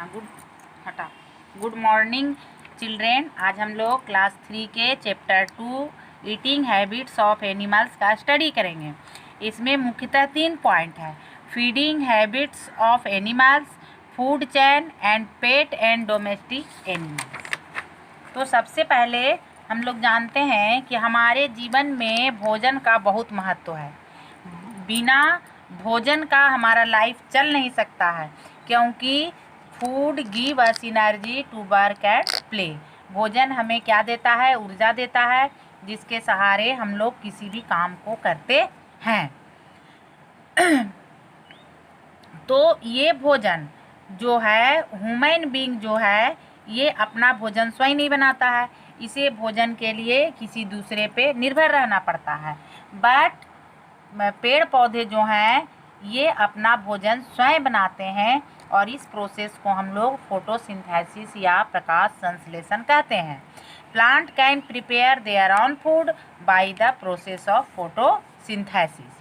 Good morning children. आज हम लोग क्लास 3 के chapter 2 eating habits of animals का स्टडी करेंगे। इसमें मुख्यतः 3 पॉइंट है: feeding habits of animals, food chain and pet and domestic animals. तो सबसे पहले हम लोग जानते हैं कि हमारे जीवन में भोजन का बहुत महत्व है। बिना भोजन का हमारा लाइफ चल नहीं सकता है, क्योंकि food give us energy to work and play. भोजन हमें क्या देता है? ऊर्जा देता है, जिसके सहारे हम लोग किसी भी काम को करते हैं। तो ये भोजन जो है, ह्यूमन बीइंग जो है, ये अपना भोजन स्वयं नहीं बनाता है। इसे भोजन के लिए किसी दूसरे पे निर्भर रहना पड़ता है। बट पेड़ पौधे जो हैं, ये अपना भोजन स्वयं बनाते हैं, और इस प्रोसेस को हम लोग फोटोसिंथेसिस या प्रकाश संश्लेषण कहते हैं। Plant can prepare their own food by the process of photosynthesis.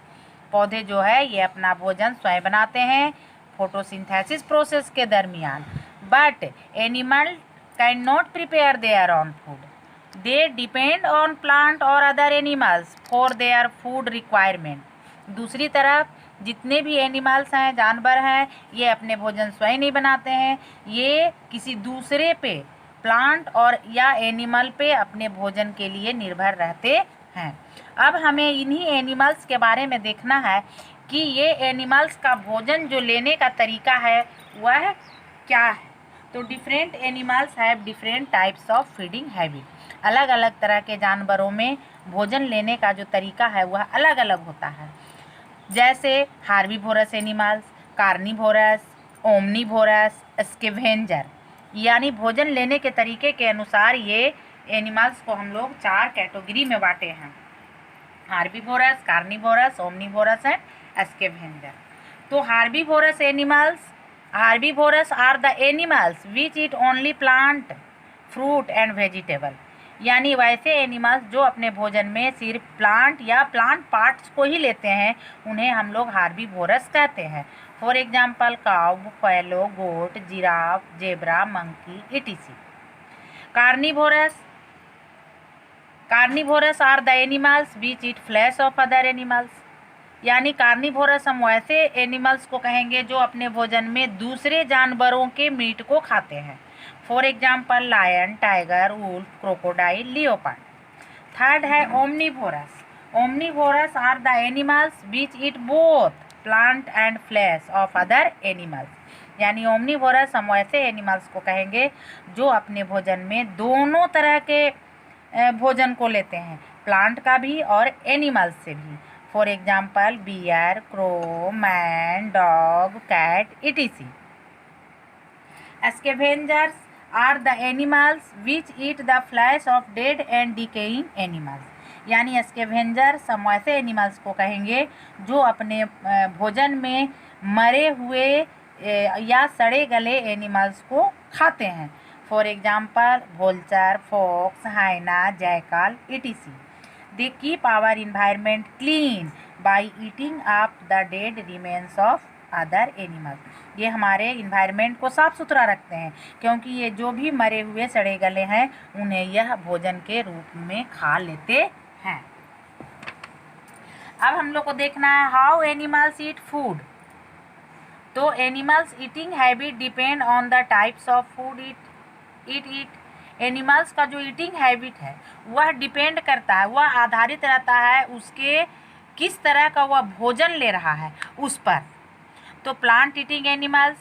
पौधे जो है, ये अपना भोजन स्वयं बनाते हैं फोटोसिंथेसिस प्रोसेस के दरमियान। But animal can not prepare their own food. They depend on plant और other animals for their food requirement. दूसरी तरफ जितने भी एनिमल्स हैं, जानवर हैं, ये अपने भोजन स्वयं नहीं बनाते हैं, ये किसी दूसरे पे, प्लांट और या एनिमल पे अपने भोजन के लिए निर्भर रहते हैं। अब हमें इन्हीं एनिमल्स के बारे में देखना है कि ये एनिमल्स का भोजन जो लेने का तरीका है वह क्या है। तो different animals have different types of feeding habit. अलग अलग तरह के जानवरों में भोजन लेने का जो तरीका है वह अलग अलग होता है। जैसे herbivores animals, carnivorous, omnivorous, scavenger. यानी भोजन लेने के तरीके के अनुसार ये एनिमल्स को हम लोग 4 कैटेगरी में बांटे हैं: herbivorous, carnivorous, omnivorous and scavenger. तो herbivorous are the animals which eat only plant, fruit and vegetable. यानी वैसे एनिमल्स जो अपने भोजन में सिर्फ प्लांट या प्लांट पार्ट्स को ही लेते हैं, उन्हें हम लोग हार्बीवोरस कहते हैं। For example cow, buffalo, goat, giraffe, zebra, monkey, etc. Carnivorous are the animals which eat flesh of other animals. यानी कार्निवोरस हम वैसे एनिमल्स को कहेंगे जो अपने भोजन में दूसरे जानवरों के मीट को खाते हैं। For example lion, tiger, wolf, crocodile, leopard. Third है omnivorous. Omnivorous are the animals which eat both plant and flesh of other animals. यानी ओमनीवोरस हम वैसे एनिमल्स को कहेंगे जो अपने भोजन में दोनों तरह के भोजन को लेते हैं, प्लांट का भी और एनिमल्स से भी। For example bear, crow, man, dog, cat, etc. Scavengers are the animals which eat the flesh of dead and decaying animals. यानी स्कैवेंजर्स हम ऐसे एनिमल्स को कहेंगे जो अपने भोजन में मरे हुए या सड़े गले एनिमल्स को खाते हैं। For example vulture, fox, hyena, jackal, etc. They keep our environment clean by eating up the dead remains of other animals. ये हमारे इन्वायरमेंट को साफ सुथरा रखते हैं, क्योंकि ये जो भी मरे हुए सड़े गले हैं उन्हें यह भोजन के रूप में खा लेते हैं। अब हम लोग को देखना है हाउ एनिमल्स ईट फूड। तो animals eating habit depend on the types of food it. Animals का जो ईटिंग हैबिट है वह डिपेंड करता है, वह आधारित रहता है उसके किस तरह का वह भोजन ले रहा है उस पर। तो प्लांट ईटिंग एनिमल्स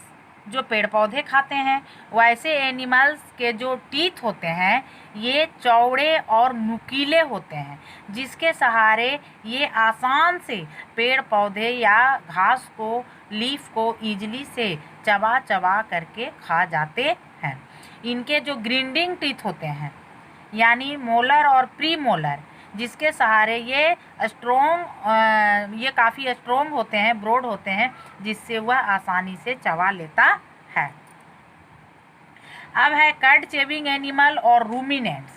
जो पेड़ पौधे खाते हैं, वैसे एनिमल्स के जो टीथ होते हैं ये चौड़े और नुकीले होते हैं, जिसके सहारे ये आसान से पेड़ पौधे या घास को, लीफ को ईजिली से चबा चबा करके खा जाते हैं। इनके जो ग्रिंडिंग टीथ होते हैं, यानी मोलर और प्री मोलर, जिसके सहारे ये काफ़ी स्ट्रोंग होते हैं, ब्रॉड होते हैं, जिससे वह आसानी से चबा लेता है। अब है कर्ड चेविंग एनिमल और रूमिनेंट्स।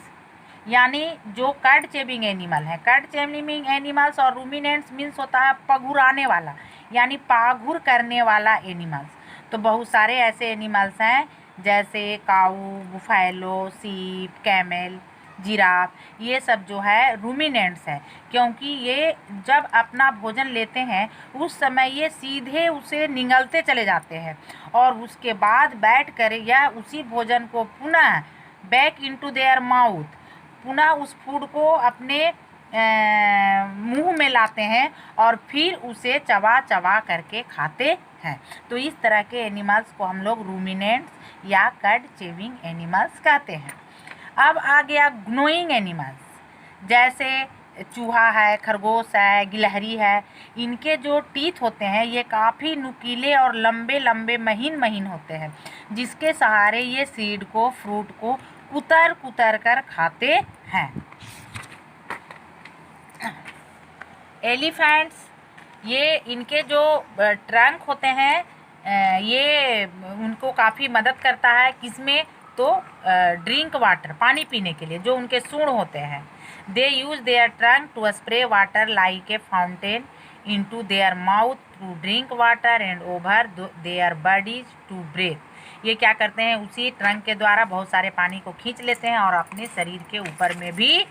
यानी जो कर्ड चेविंग एनिमल है, कर्ड चेविंग एनिमल्स और रूमिनेंट्स मीन्स होता है पघुराने वाला, यानी पाघुर करने वाला एनिमल्स। तो बहुत सारे ऐसे एनिमल्स हैं जैसे काऊ, बुफैलो, सीप, कैमल, जिराफ, ये सब जो है रूमिनेंट्स है, क्योंकि ये जब अपना भोजन लेते हैं उस समय ये सीधे उसे निगलते चले जाते हैं और उसके बाद बैठ कर यह उसी भोजन को पुनः बैक इनटू देयर माउथ, पुनः उस फूड को अपने मुंह में लाते हैं और फिर उसे चबा चबा करके खाते हैं। तो इस तरह के एनिमल्स को हम लोग रूमिनेंट्स या कड चेविंग एनिमल्स कहते हैं। अब आ गया ग्नोइंग एनिमल्स, जैसे चूहा है, खरगोश है, गिलहरी है। इनके जो टीथ होते हैं ये काफ़ी नुकीले और लंबे लंबे महीन महीन होते हैं, जिसके सहारे ये सीड को, फ्रूट को कुतर कुतर कर खाते हैं। एलिफेंट्स, ये इनके जो ट्रंक होते हैं ये उनको काफ़ी मदद करता है, किसमें, तो ड्रिंक वाटर, पानी पीने के लिए, जो उनके सूंड होते हैं। They use their trunk to spray water like a fountain into their mouth to drink water and over their bodies to breathe. ये क्या करते हैं, उसी ट्रंक के द्वारा बहुत सारे पानी को खींच लेते हैं और अपने शरीर के ऊपर में भी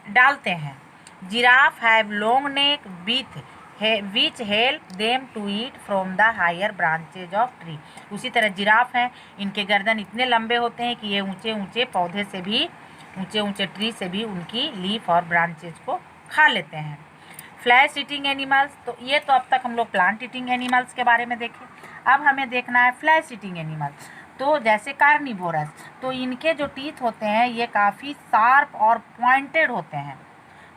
डालते हैं। Giraffe have long neck which help them to eat from the higher branches of tree. उसी तरह जिराफ हैं, इनके गर्दन इतने लंबे होते हैं कि ये ऊंचे ऊंचे पौधे से भी, ऊंचे ऊंचे ट्री से भी उनकी लीफ और ब्रांचेज को खा लेते हैं। फ्लैश ईटिंग एनिमल्स, तो ये तो अब तक हम लोग प्लांट ईटिंग एनिमल्स के बारे में देखे। अब हमें देखना है फ्लैश ईटिंग एनिमल्स। तो जैसे कार्निवोरस, तो इनके जो टीथ होते हैं ये काफ़ी शार्प और पॉइंटेड होते हैं,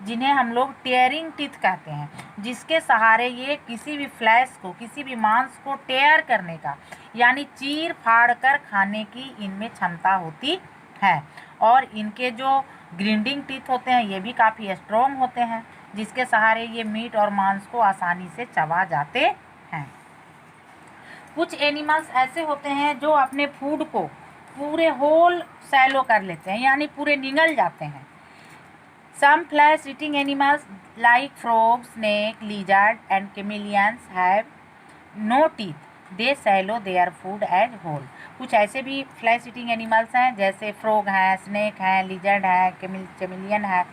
जिन्हें हम लोग टेयरिंग टीथ कहते हैं, जिसके सहारे ये किसी भी फ्लैश को, किसी भी मांस को टेयर करने का, यानी चीर फाड़ कर खाने की इनमें क्षमता होती है। और इनके जो ग्रिंडिंग टीथ होते हैं ये भी काफ़ी स्ट्रॉन्ग होते हैं, जिसके सहारे ये मीट और मांस को आसानी से चबा जाते हैं। कुछ एनिमल्स ऐसे होते हैं जो अपने फूड को पूरे होल सैलो कर लेते हैं, यानी पूरे निगल जाते हैं। Some flesh eating animals like frogs, snake, lizard and chameleons have no teeth. They swallow their food as whole. कुछ ऐसे भी फ्लैश ईटिंग एनिमल्स हैं जैसे फ्रॉग है, स्नेक है, लिजर्ड है, चेमिलियन है।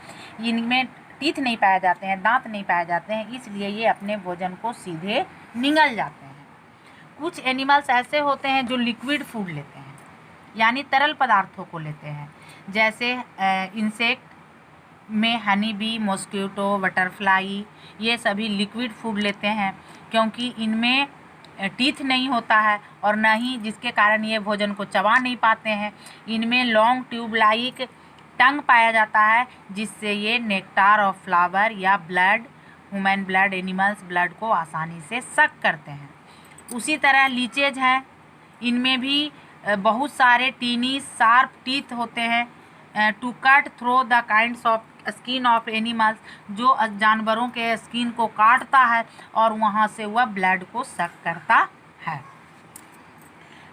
इनमें टीथ नहीं पाए जाते हैं, दांत नहीं पाए जाते हैं, इसलिए ये अपने भोजन को सीधे निगल जाते हैं। कुछ एनिमल्स ऐसे होते हैं जो लिक्विड फूड लेते हैं, यानी तरल पदार्थों को लेते हैं, जैसे इंसेक्ट में हनी बी, मॉस्किटो, बटरफ्लाई, ये सभी लिक्विड फूड लेते हैं, क्योंकि इनमें टीथ नहीं होता है और न ही, जिसके कारण ये भोजन को चबा नहीं पाते हैं। इनमें लॉन्ग ट्यूब लाइक टंग पाया जाता है, जिससे ये नेक्टार ऑफ फ्लावर या blood, human blood, animals blood को आसानी से सक करते हैं। उसी तरह लीचेज हैं, इनमें भी बहुत सारे टीनी शार्प टीथ होते हैं to cut through the kinds of skin of animals, जो जानवरों के स्किन को काटता है और वहाँ से वह ब्लड को सक करता है।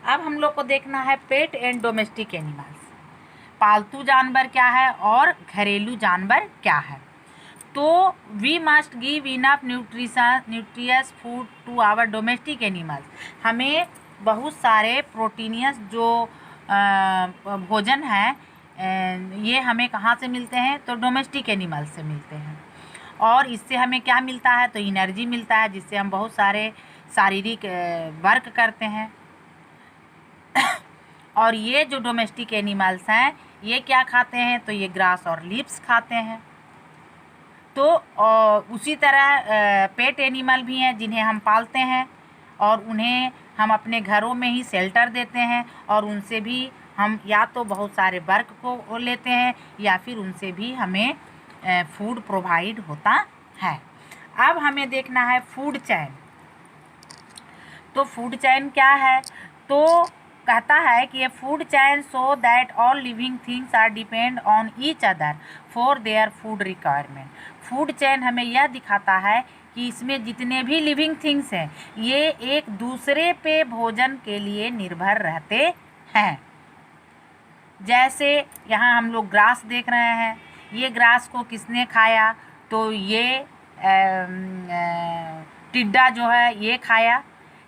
अब हम लोग को देखना है पेट एंड डोमेस्टिक एनिमल्स, पालतू जानवर क्या है और घरेलू जानवर क्या है। तो we must give enough nutritious food to our domestic animals. हमें बहुत सारे प्रोटीनियस जो भोजन है ये हमें कहाँ से मिलते हैं, तो डोमेस्टिक एनिमल्स से मिलते हैं। और इससे हमें क्या मिलता है, तो एनर्जी मिलता है, जिससे हम बहुत सारे शारीरिक वर्क करते हैं। और ये जो डोमेस्टिक एनिमल्स हैं ये क्या खाते हैं, तो ये ग्रास और लीव्स खाते हैं। तो उसी तरह पेट एनिमल भी हैं जिन्हें हम पालते हैं और उन्हें हम अपने घरों में ही शेल्टर देते हैं, और उनसे भी हम या तो बहुत सारे वर्क को लेते हैं या फिर उनसे भी हमें फूड प्रोवाइड होता है। अब हमें देखना है फूड चैन। तो फूड चैन क्या है, तो कहता है कि ये food chain so that all living things are depend on each other for their food requirement. Food chain हमें यह दिखाता है कि इसमें जितने भी लिविंग थिंग्स हैं ये एक दूसरे पे भोजन के लिए निर्भर रहते हैं। जैसे यहाँ हम लोग ग्रास देख रहे हैं, ये ग्रास को किसने खाया, तो ये टिड्डा जो है ये खाया।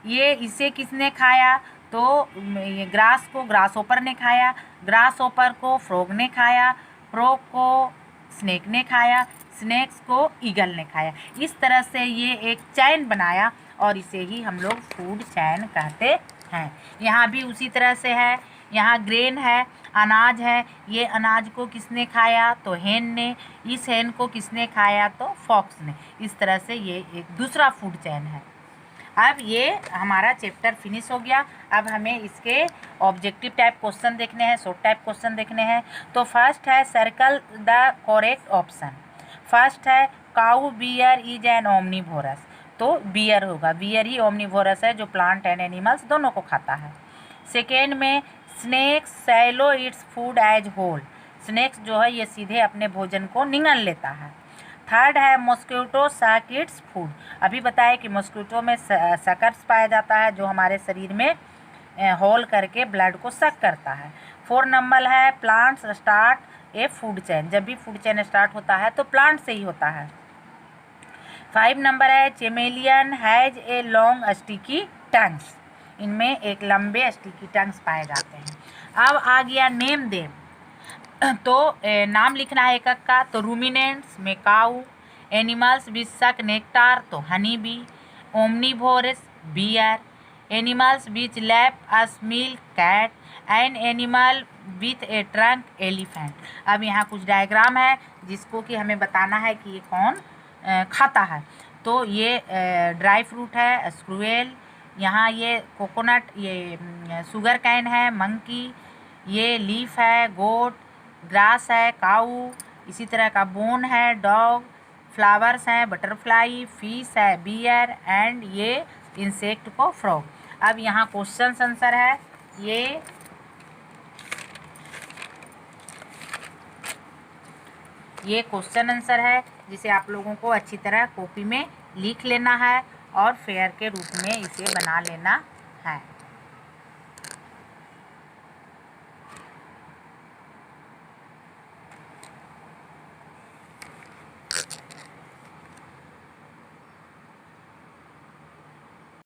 ये इसे किसने खाया? तो ये ग्रास को ग्रास ओपर ने खाया, ग्रास ओपर को फ्रॉग ने खाया, फ्रॉग को स्नेक ने खाया, स्नेक्स को ईगल ने खाया। इस तरह से ये एक चैन बनाया और इसे ही हम लोग फूड चैन कहते हैं। यहाँ भी उसी तरह से है, यहाँ ग्रेन है, अनाज है। ये अनाज को किसने खाया? तो हेन ने। इस हेन को किसने खाया? तो फॉक्स ने। इस तरह से ये एक दूसरा फूड चैन है। अब ये हमारा चैप्टर फिनिश हो गया। अब हमें इसके ऑब्जेक्टिव टाइप क्वेश्चन देखने हैं, शॉर्ट टाइप क्वेश्चन देखने हैं। तो फर्स्ट है circle the correct option. First है काऊ बियर इज एन ओमनीवोरस। तो बियर होगा, बियर ही ओमनीवोरस है जो प्लांट एंड एनिमल्स दोनों को खाता है। सेकेंड में snakes swallow its food as whole. Snakes जो है ये सीधे अपने भोजन को निगल लेता है। थर्ड है मॉस्किटो सक इट्स फूड। अभी बताया कि मॉस्किटो में सकर्स पाया जाता है जो हमारे शरीर में होल करके ब्लड को सक करता है। 4 नंबर है प्लांट्स स्टार्ट ए फूड चैन। जब भी फूड चैन स्टार्ट होता है तो प्लांट से ही होता है। 5 नंबर है chameleon has a long sticky tongues. इनमें एक लंबे स्टिकी टंग्स पाए जाते हैं। अब आ गया नेम देम। तो नाम लिखना है एक एक का। तो रूमिनेंट्स में काऊ, एनिमल्स विच सक नेक्टार तो honey bee, omnivorous bear, animals which lap up milk cat, and animal with a trunk elephant. अब यहाँ कुछ डायग्राम है जिसको कि हमें बताना है कि ये कौन खाता है। तो ये ड्राई फ्रूट है स्क्रूएल, यहाँ ये कोकोनट, ये शुगर कैन है मंकी, ये लीफ है गोट, ग्रास है काऊ, इसी तरह का बोन है डॉग, फ्लावर्स हैं बटरफ्लाई, फिश है बियर, एंड ये इंसेक्ट को फ्रॉग। अब यहाँ क्वेश्चन आंसर है। ये क्वेश्चन आंसर है जिसे आप लोगों को अच्छी तरह कॉपी में लिख लेना है और फेयर के रूप में इसे बना लेना है।